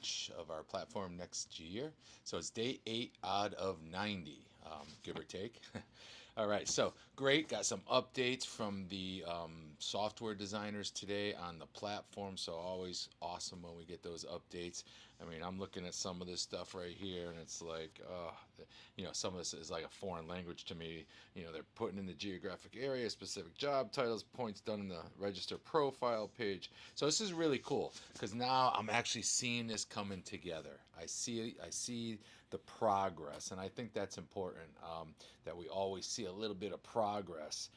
launch of our platform next year. So it's day 8 out of 90, give or take. All right, so great. Got some updates from the software designers today on the platform. So always awesome when we get those updates. I mean, I'm looking at some of this stuff right here, and it's like, some of this is like a foreign language to me. They're putting in the geographic area, specific job titles, points done in the register profile page. So this is really cool because now I'm actually seeing this coming together. I see the progress, and I think that's important, that we always see a little bit of progress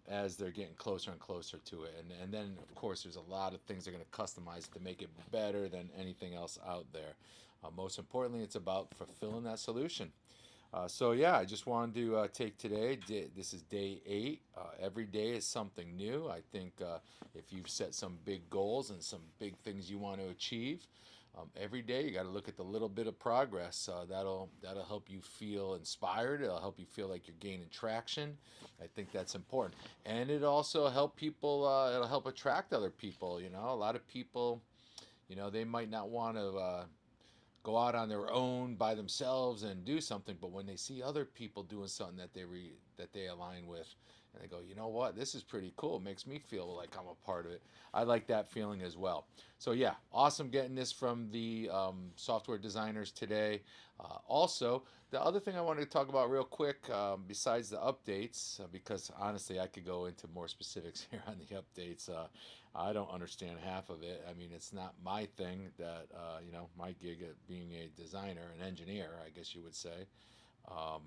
as they're getting closer and closer to it. And then, of course, there's a lot of things they're going to customize to make it better than anything else out there. Most importantly, it's about fulfilling that solution. So yeah, I just wanted to take today. This is day 8. Every day is something new. I think if you've set some big goals and some big things you want to achieve, every day you got to look at the little bit of progress. That'll help you feel inspired. It'll help you feel like you're gaining traction. I think that's important, and it also help people. It'll help attract other people. A lot of people, they might not want to go out on their own by themselves and do something, but when they see other people doing something that they align with, and they go, you know what, this is pretty cool, it makes me feel like I'm a part of it. I like that feeling as well. So yeah, awesome getting this from the software designers today. Also, the other thing I wanted to talk about real quick, besides the updates, because honestly I could go into more specifics here on the updates. I don't understand half of it. I mean, it's not my thing that, my gig at being a designer, an engineer, I guess you would say, um,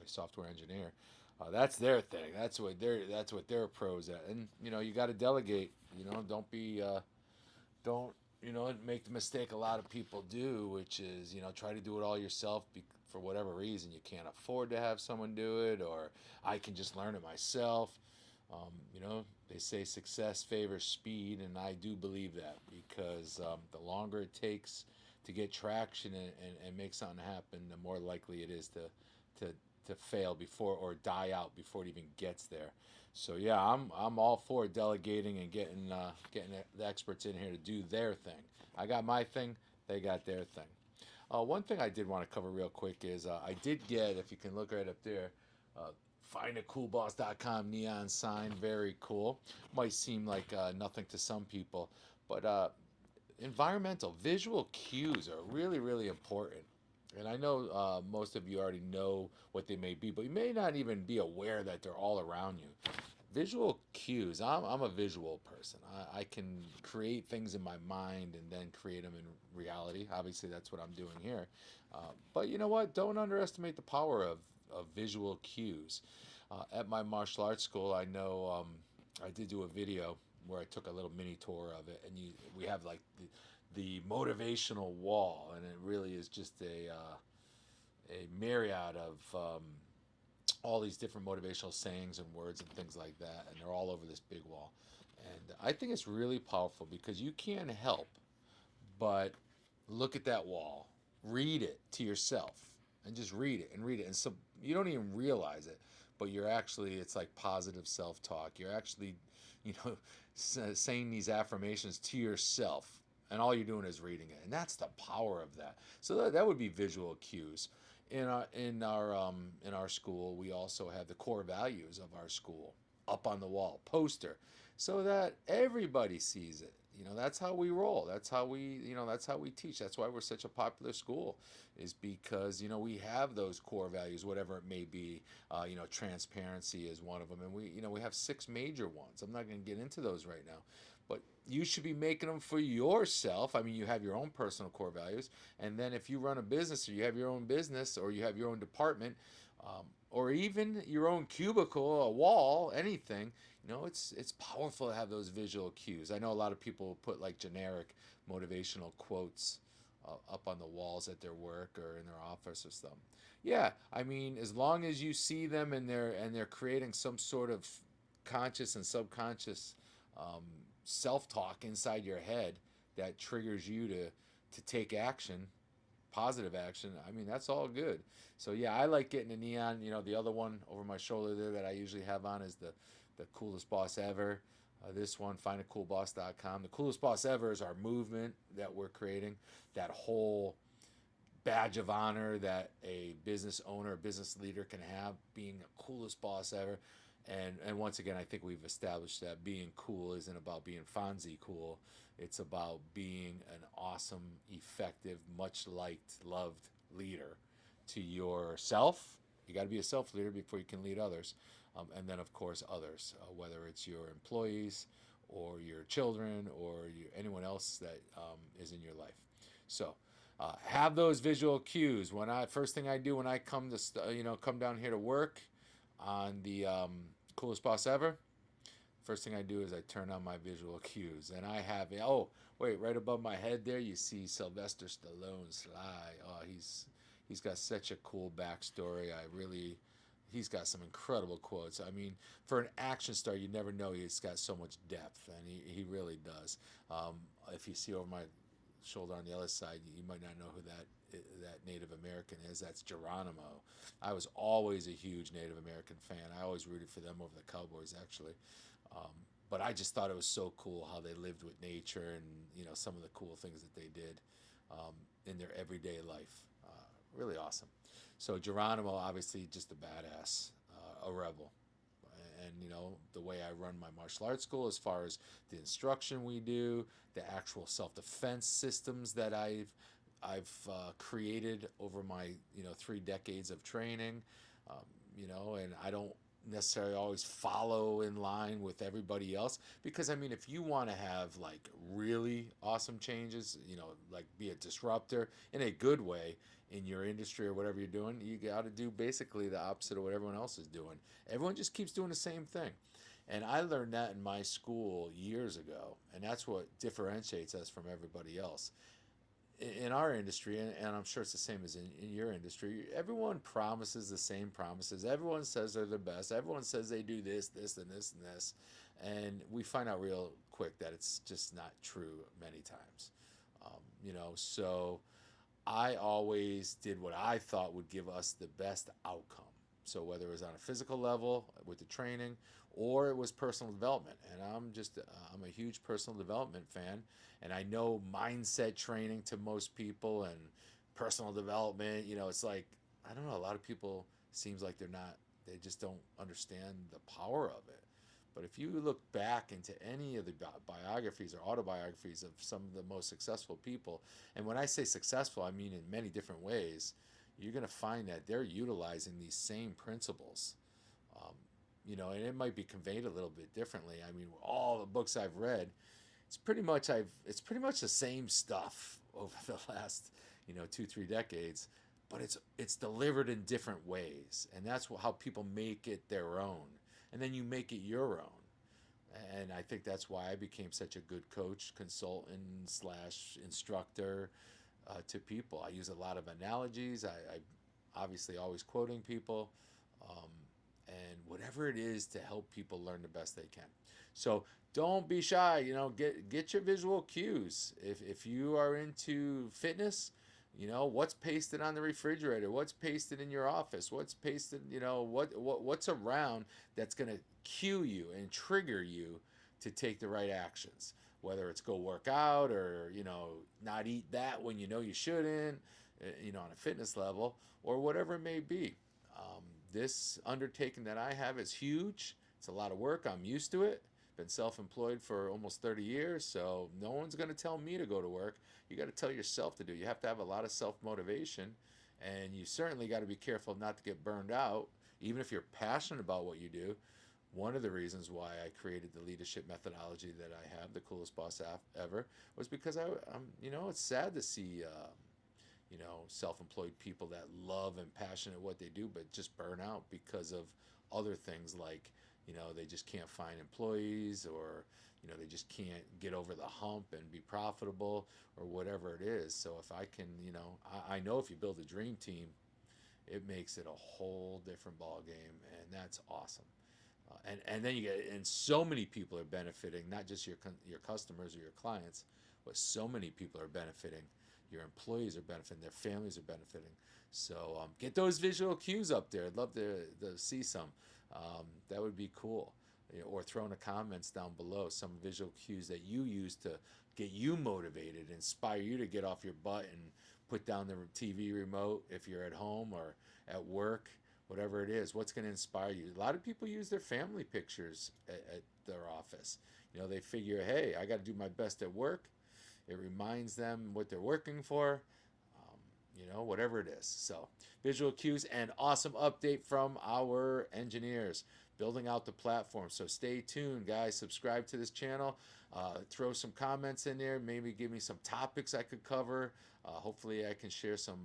a software engineer. That's their thing. That's what they're pros at. And you got to delegate. Don't make the mistake a lot of people do, which is try to do it all yourself for whatever reason. You can't afford to have someone do it, or I can just learn it myself. They say success favors speed, and I do believe that because the longer it takes to get traction and make something happen, the more likely it is to to fail before or die out before it even gets there. So yeah, I'm all for delegating and getting the experts in here to do their thing. I got my thing, they got their thing. One thing I did want to cover real quick is I did get, if you can look right up there, uh, findacoolboss.com neon sign. Very cool. Might seem like nothing to some people, but environmental visual cues are really, really important. And I know most of you already know what they may be, but you may not even be aware that they're all around you. Visual cues. I'm a visual person. I can create things in my mind and then create them in reality. Obviously, that's what I'm doing here. But you know what? Don't underestimate the power of visual cues. At my martial arts school, I know I did do a video where I took a little mini tour of it, and we have like the motivational wall, and it really is just a myriad of all these different motivational sayings and words and things like that, and they're all over this big wall. And I think it's really powerful because you can't help but look at that wall, read it to yourself, and just read it and read it. And so you don't even realize it, but it's like positive self talk. You're actually, you know, saying these affirmations to yourself. And all you're doing is reading it, and that's the power of that. So that would be visual cues. In our school, we also have the core values of our school up on the wall, poster, so that everybody sees it. That's how we roll. That's how we teach. That's why we're such a popular school, is because we have those core values, whatever it may be. Transparency is one of them, and we have 6 major ones. I'm not going to get into those right now, but you should be making them for yourself. I mean, you have your own personal core values, and then if you run a business, or you have your own business, or you have your own department, or even your own cubicle, a wall, anything, it's powerful to have those visual cues. I know a lot of people put like generic motivational quotes up on the walls at their work or in their office or something. Yeah, I mean, as long as you see them and they're creating some sort of conscious and subconscious um, self-talk inside your head that triggers you to take action, positive action. I mean, that's all good. So yeah, I like getting a neon. The other one over my shoulder there that I usually have on is the coolest boss ever. This one, findacoolboss.com. The coolest boss ever is our movement that we're creating. That whole badge of honor that a business owner, a business leader can have, being the coolest boss ever. And once again, I think we've established that being cool isn't about being Fonzie cool. It's about being an awesome, effective, much liked, loved leader to yourself. You got to be a self leader before you can lead others. And then, of course, others, whether it's your employees or your children or anyone else that is in your life. So, have those visual cues. First thing I do when I come down here to work on the coolest boss ever, first thing I do is I turn on my visual cues, and I have right above my head there you see Sylvester Stallone Sly. Oh, he's got such a cool backstory. He's got some incredible quotes. I mean, for an action star, you never know he's got so much depth, and he really does. If you see over my shoulder on the other side, you might not know who that Native American is. That's Geronimo. I was always a huge Native American fan. I always rooted for them over the Cowboys, actually. Um, but I just thought it was so cool how they lived with nature and some of the cool things that they did in their everyday life. Really awesome. So Geronimo, obviously, just a badass, a rebel. And the way I run my martial arts school, as far as the instruction we do, the actual self-defense systems that I've created over my 3 decades of training, and I don't necessarily always follow in line with everybody else, because I mean, if you want to have like really awesome changes, like be a disruptor in a good way in your industry or whatever you're doing, you got to do basically the opposite of what everyone else is doing. Everyone just keeps doing the same thing. And I learned that in my school years ago, and that's what differentiates us from everybody else in our industry. And I'm sure it's the same as in your industry. Everyone promises the same promises. Everyone says they're the best. Everyone says they do this, this, and this, and this. And we find out real quick that it's just not true many times. So I always did what I thought would give us the best outcome. So whether it was on a physical level with the training, or it was personal development. And I'm a huge personal development fan, and I know mindset training to most people and personal development, it's like, I don't know, a lot of people seems like they just don't understand the power of it. But if you look back into any of the biographies or autobiographies of some of the most successful people, and when I say successful, I mean in many different ways, you're going to find that they're utilizing these same principles. Um, and it might be conveyed a little bit differently. I mean, all the books I've read, it's pretty much the same stuff over the last 2-3 decades, but it's delivered in different ways, and that's how people make it their own, and then you make it your own. And I think that's why I became such a good coach, consultant slash instructor to people. I use a lot of analogies. I obviously always quoting people, um, and whatever it is to help people learn the best they can. So don't be shy. Get your visual cues. If you are into fitness, what's pasted on the refrigerator, what's pasted in your office, what's pasted, what's around that's going to cue you and trigger you to take the right actions. Whether it's go work out or not eat that when you shouldn't, on a fitness level, or whatever it may be. This undertaking that I have is huge. It's a lot of work. I'm used to it. Been self-employed for almost 30 years, so no one's going to tell me to go to work. You got to tell yourself to do. You have to have a lot of self-motivation, and you certainly got to be careful not to get burned out, even if you're passionate about what you do. One of the reasons why I created the leadership methodology that I have, the coolest boss ever, was because it's sad to see self-employed people that love and passionate what they do, but just burn out because of other things like, they just can't find employees, or, they just can't get over the hump and be profitable, or whatever it is. So if I can, I know if you build a dream team, it makes it a whole different ball game, and that's awesome. And then and so many people are benefiting, not just your customers or your clients, but so many people are benefiting. Your employees are benefiting, their families are benefiting. So get those visual cues up there. I'd love to see some. That would be cool. or throw in the comments down below some visual cues that you use to get you motivated, inspire you to get off your butt and put down the TV remote if you're at home or at work, whatever it is. What's going to inspire you? A lot of people use their family pictures at their office. You know, they figure, hey, I got to do my best at work. It reminds them what they're working for. You know, whatever it is. So, visual cues and awesome update from our engineers building out the platform. So stay tuned, guys. Subscribe to this channel. Throw some comments in there. Maybe give me some topics I could cover. Hopefully, I can share some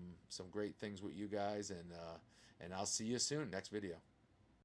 great things with you guys. And I'll see you soon. Next video.